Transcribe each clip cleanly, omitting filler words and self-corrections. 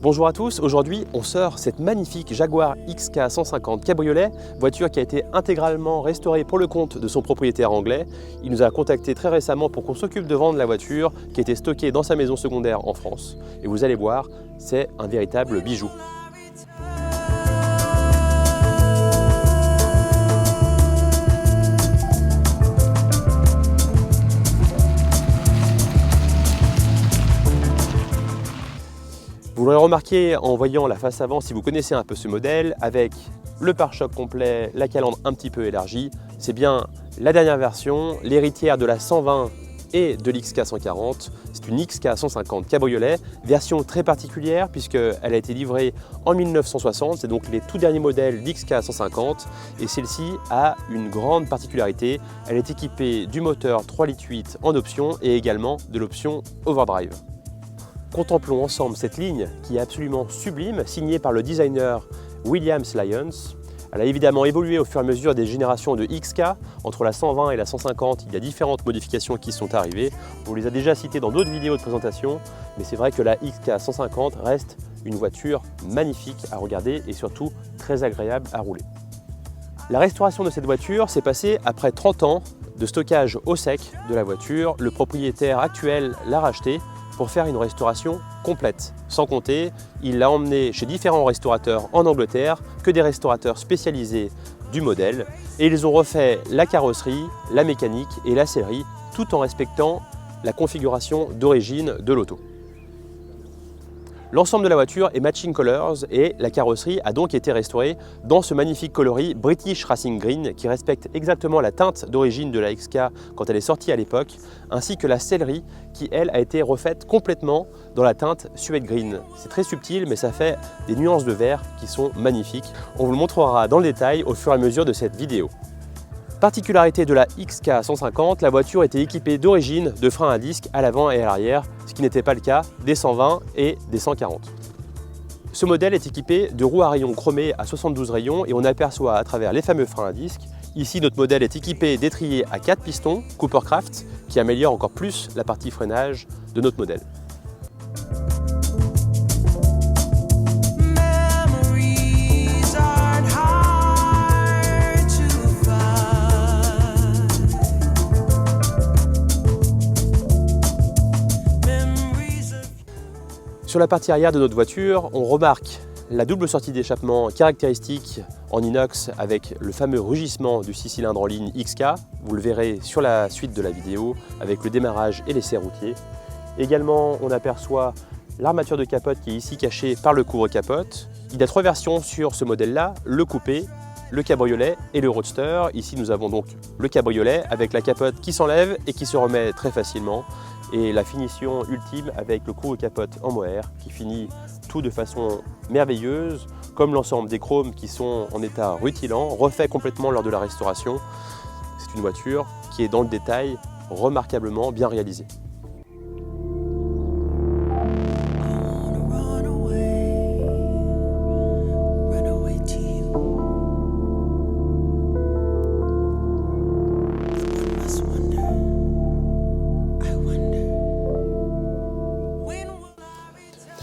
Bonjour à tous, aujourd'hui on sort cette magnifique Jaguar XK 150 cabriolet, voiture qui a été intégralement restaurée pour le compte de son propriétaire anglais. Il nous a contacté très récemment pour qu'on s'occupe de vendre la voiture qui était stockée dans sa maison secondaire en France. Et vous allez voir, c'est un véritable bijou. Vous l'aurez remarqué en voyant la face avant, si vous connaissez un peu ce modèle, avec le pare-choc complet, la calandre un petit peu élargie, c'est bien la dernière version, l'héritière de la 120 et de l'XK 140. C'est une XK 150 cabriolet, version très particulière puisqu'elle a été livrée en 1960, c'est donc les tout derniers modèles d'XK 150 et celle-ci a une grande particularité, elle est équipée du moteur 3,8 litres en option et également de l'option Overdrive. Contemplons ensemble cette ligne qui est absolument sublime, signée par le designer Williams Lyons. Elle a évidemment évolué au fur et à mesure des générations de XK. Entre la 120 et la 150, il y a différentes modifications qui sont arrivées. On les a déjà citées dans d'autres vidéos de présentation, mais c'est vrai que la XK 150 reste une voiture magnifique à regarder et surtout très agréable à rouler. La restauration de cette voiture s'est passée après 30 ans de stockage au sec de la voiture. Le propriétaire actuel l'a rachetée pour faire une restauration complète. Sans compter, il l'a emmené chez différents restaurateurs en Angleterre, que des restaurateurs spécialisés du modèle, et ils ont refait la carrosserie, la mécanique et la sellerie, tout en respectant la configuration d'origine de l'auto. L'ensemble de la voiture est matching colors et la carrosserie a donc été restaurée dans ce magnifique coloris British Racing Green qui respecte exactement la teinte d'origine de la XK quand elle est sortie à l'époque, ainsi que la sellerie qui elle a été refaite complètement dans la teinte Suede Green. C'est très subtil mais ça fait des nuances de vert qui sont magnifiques. On vous le montrera dans le détail au fur et à mesure de cette vidéo. Particularité de la XK 150, la voiture était équipée d'origine de freins à disque à l'avant et à l'arrière, ce qui n'était pas le cas des 120 et des 140. Ce modèle est équipé de roues à rayons chromées à 72 rayons et on aperçoit à travers les fameux freins à disque. Ici, notre modèle est équipé d'étriers à 4 pistons Coopercraft qui améliorent encore plus la partie freinage de notre modèle. Sur la partie arrière de notre voiture, on remarque la double sortie d'échappement caractéristique en inox avec le fameux rugissement du 6 cylindres en ligne XK. Vous le verrez sur la suite de la vidéo avec le démarrage et l'essai routier. Également, on aperçoit l'armature de capote qui est ici cachée par le couvre-capote. Il y a 3 versions sur ce modèle-là, le coupé, le cabriolet et le roadster. Ici, nous avons donc le cabriolet avec la capote qui s'enlève et qui se remet très facilement. Et la finition ultime avec le couvre-capote en mohair qui finit tout de façon merveilleuse, comme l'ensemble des chromes qui sont en état rutilant, refait complètement lors de la restauration. C'est une voiture qui est dans le détail remarquablement bien réalisée.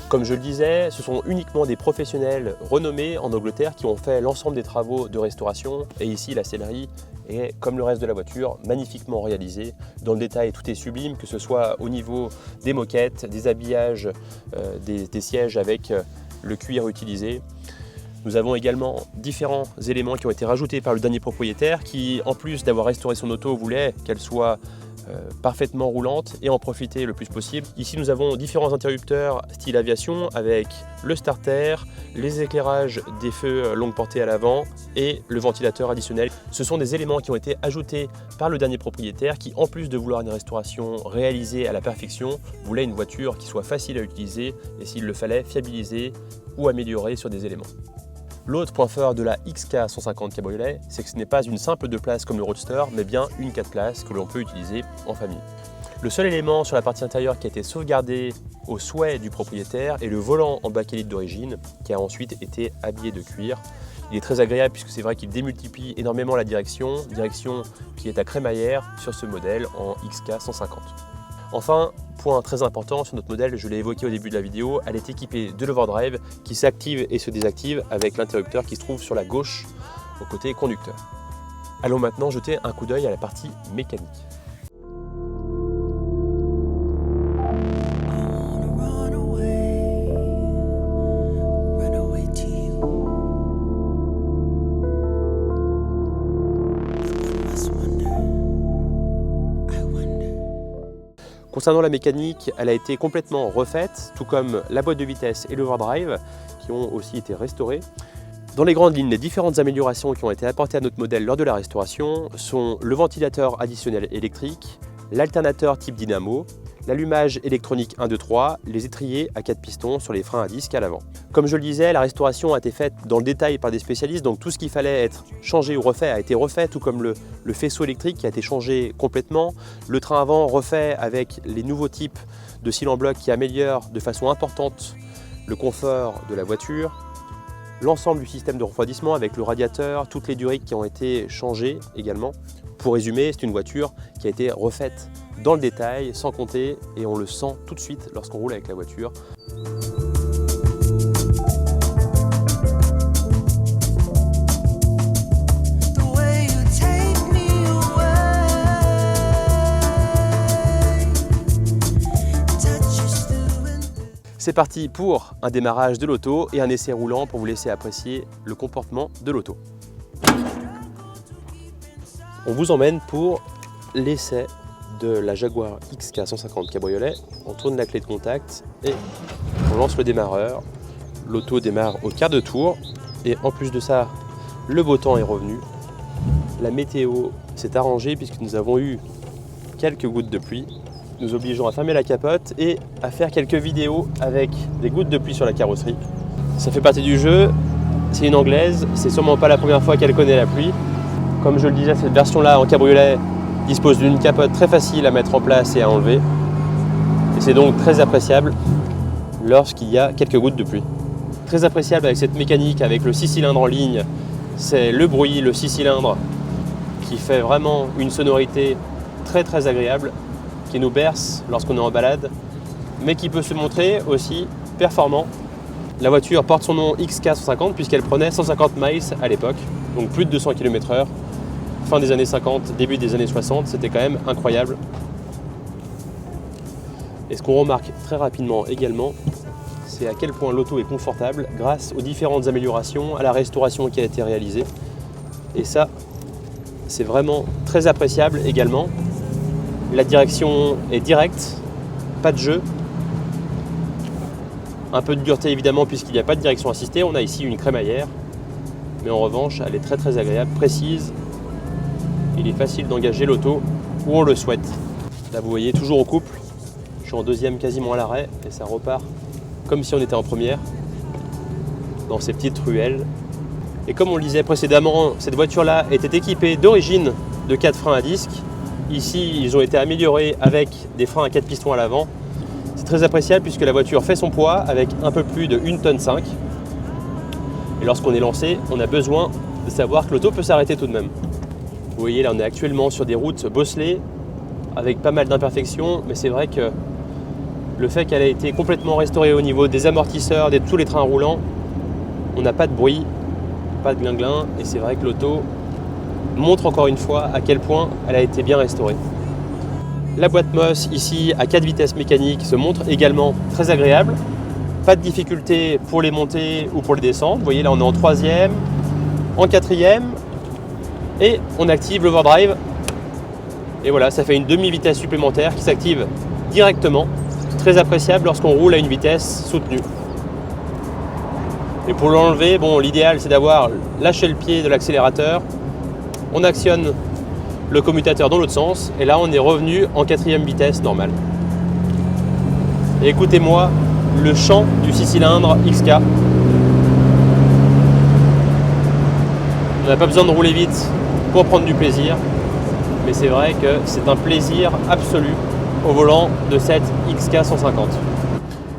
Comme je le disais, ce sont uniquement des professionnels renommés en Angleterre qui ont fait l'ensemble des travaux de restauration. Et ici, la sellerie est, comme le reste de la voiture, magnifiquement réalisée. Dans le détail, tout est sublime, que ce soit au niveau des moquettes, des habillages, des sièges avec le cuir utilisé. Nous avons également différents éléments qui ont été rajoutés par le dernier propriétaire qui, en plus d'avoir restauré son auto, voulait qu'elle soit parfaitement roulante et en profiter le plus possible. Ici nous avons différents interrupteurs style aviation avec le starter, les éclairages des feux longue portée à l'avant et le ventilateur additionnel. Ce sont des éléments qui ont été ajoutés par le dernier propriétaire qui, en plus de vouloir une restauration réalisée à la perfection, voulait une voiture qui soit facile à utiliser et s'il le fallait fiabiliser ou améliorer sur des éléments. L'autre point fort de la XK 150 cabriolet, c'est que ce n'est pas une simple 2 places comme le Roadster, mais bien une 4 places que l'on peut utiliser en famille. Le seul élément sur la partie intérieure qui a été sauvegardé au souhait du propriétaire est le volant en bakélite d'origine, qui a ensuite été habillé de cuir. Il est très agréable puisque c'est vrai qu'il démultiplie énormément la direction qui est à crémaillère sur ce modèle en XK 150. Enfin, point très important sur notre modèle, je l'ai évoqué au début de la vidéo, elle est équipée de l'overdrive qui s'active et se désactive avec l'interrupteur qui se trouve sur la gauche au côté conducteur. Allons maintenant jeter un coup d'œil à la partie mécanique. Concernant la mécanique, elle a été complètement refaite, tout comme la boîte de vitesse et l'overdrive, qui ont aussi été restaurés. Dans les grandes lignes, les différentes améliorations qui ont été apportées à notre modèle lors de la restauration sont le ventilateur additionnel électrique, l'alternateur type dynamo, l'allumage électronique 1, 2, 3, les étriers à 4 pistons sur les freins à disque à l'avant. Comme je le disais, la restauration a été faite dans le détail par des spécialistes, donc tout ce qu'il fallait être changé ou refait a été refait, tout comme le faisceau électrique qui a été changé complètement, le train avant refait avec les nouveaux types de cylindres en bloc qui améliorent de façon importante le confort de la voiture, l'ensemble du système de refroidissement avec le radiateur, toutes les duriques qui ont été changées également. Pour résumer, c'est une voiture qui a été refaite dans le détail, sans compter, et on le sent tout de suite lorsqu'on roule avec la voiture. C'est parti pour un démarrage de l'auto et un essai roulant pour vous laisser apprécier le comportement de l'auto. On vous emmène pour l'essai de la Jaguar XK 150 cabriolet. On tourne la clé de contact et on lance le démarreur. L'auto démarre au quart de tour et en plus de ça, le beau temps est revenu. La météo s'est arrangée puisque nous avons eu quelques gouttes de pluie, nous obligeant à fermer la capote et à faire quelques vidéos avec des gouttes de pluie sur la carrosserie. Ça fait partie du jeu, c'est une anglaise, c'est sûrement pas la première fois qu'elle connaît la pluie. Comme je le disais, cette version-là en cabriolet dispose d'une capote très facile à mettre en place et à enlever. Et c'est donc très appréciable lorsqu'il y a quelques gouttes de pluie. Très appréciable avec cette mécanique, avec le 6 cylindres en ligne, c'est le bruit, le 6 cylindres qui fait vraiment une sonorité très agréable, qui nous berce lorsqu'on est en balade, mais qui peut se montrer aussi performant. La voiture porte son nom XK 150 puisqu'elle prenait 150 miles à l'époque, donc plus de 200 km/h. Fin des années 50, début des années 60, c'était quand même incroyable. Et ce qu'on remarque très rapidement également, c'est à quel point l'auto est confortable grâce aux différentes améliorations, à la restauration qui a été réalisée. Et ça, c'est vraiment très appréciable également. La direction est directe, pas de jeu. Un peu de dureté évidemment puisqu'il n'y a pas de direction assistée. On a ici une crémaillère, mais en revanche, elle est très agréable, précise. Il est facile d'engager l'auto où on le souhaite. Là, vous voyez, toujours en couple. Je suis en deuxième quasiment à l'arrêt et ça repart comme si on était en première dans ces petites ruelles. Et comme on le disait précédemment, cette voiture-là était équipée d'origine de 4 freins à disque. Ici, ils ont été améliorés avec des freins à 4 pistons à l'avant. C'est très appréciable puisque la voiture fait son poids avec un peu plus de 1,5 tonne. Et lorsqu'on est lancé, on a besoin de savoir que l'auto peut s'arrêter tout de même. Vous voyez, là on est actuellement sur des routes bosselées avec pas mal d'imperfections, mais c'est vrai que le fait qu'elle ait été complètement restaurée au niveau des amortisseurs, de tous les trains roulants, on n'a pas de bruit, pas de glinglin, et c'est vrai que l'auto montre encore une fois à quel point elle a été bien restaurée. La boîte MOS ici à 4 vitesses mécaniques se montre également très agréable. Pas de difficulté pour les monter ou pour les descendre. Vous voyez là on est en 3e, en 4e et on active l'overdrive. Et voilà, ça fait une demi-vitesse supplémentaire qui s'active directement. Très appréciable lorsqu'on roule à une vitesse soutenue. Et pour l'enlever, bon, l'idéal c'est d'avoir lâché le pied de l'accélérateur. On actionne le commutateur dans l'autre sens et là on est revenu en 4e vitesse normale. Et écoutez-moi le chant du 6 cylindres XK. On n'a pas besoin de rouler vite pour prendre du plaisir, mais c'est vrai que c'est un plaisir absolu au volant de cette XK 150.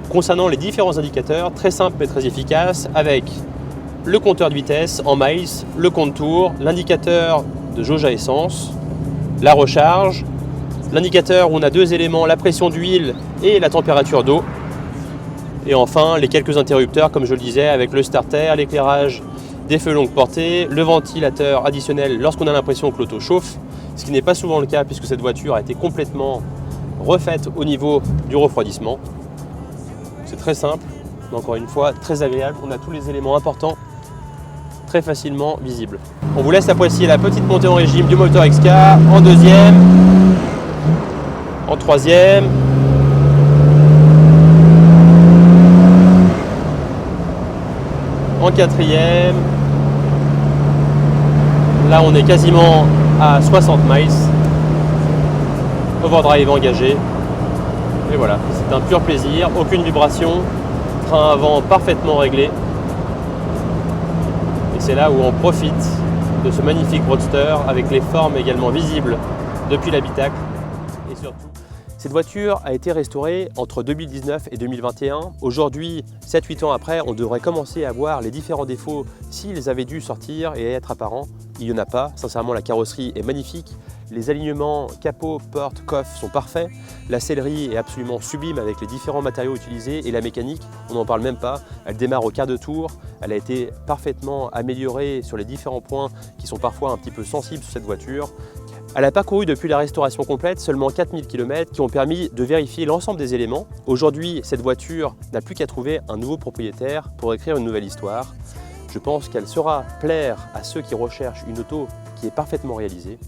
Concernant les différents indicateurs, très simple mais très efficace, avec le compteur de vitesse en miles, le compte tour, l'indicateur de jauge à essence, la recharge, L'indicateur où on a deux éléments, la pression d'huile et la température d'eau. Et enfin, les quelques interrupteurs, comme je le disais, avec le starter, l'éclairage des feux longue portée, le ventilateur additionnel lorsqu'on a l'impression que l'auto chauffe, ce qui n'est pas souvent le cas puisque cette voiture a été complètement refaite au niveau du refroidissement. C'est très simple, mais encore une fois, très agréable. On a tous les éléments importants très facilement visibles. On vous laisse apprécier la petite montée en régime du moteur XK en deuxième, en troisième, en quatrième. Là, on est quasiment à 60 miles. Overdrive engagé. Et voilà, c'est un pur plaisir. Aucune vibration. Train avant parfaitement réglé. Et c'est là où on profite de ce magnifique roadster avec les formes également visibles depuis l'habitacle. Et surtout, cette voiture a été restaurée entre 2019 et 2021. Aujourd'hui, 7-8 ans après, on devrait commencer à voir les différents défauts s'ils avaient dû sortir et être apparents. Il n'y en a pas. Sincèrement, la carrosserie est magnifique. Les alignements capot, porte, coffre sont parfaits. La sellerie est absolument sublime avec les différents matériaux utilisés et la mécanique, on n'en parle même pas. Elle démarre au quart de tour. Elle a été parfaitement améliorée sur les différents points qui sont parfois un petit peu sensibles sur cette voiture. Elle a parcouru depuis la restauration complète seulement 4000 km qui ont permis de vérifier l'ensemble des éléments. Aujourd'hui, cette voiture n'a plus qu'à trouver un nouveau propriétaire pour écrire une nouvelle histoire. Je pense qu'elle saura plaire à ceux qui recherchent une auto qui est parfaitement réalisée.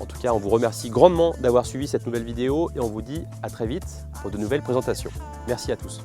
En tout cas, on vous remercie grandement d'avoir suivi cette nouvelle vidéo et on vous dit à très vite pour de nouvelles présentations. Merci à tous.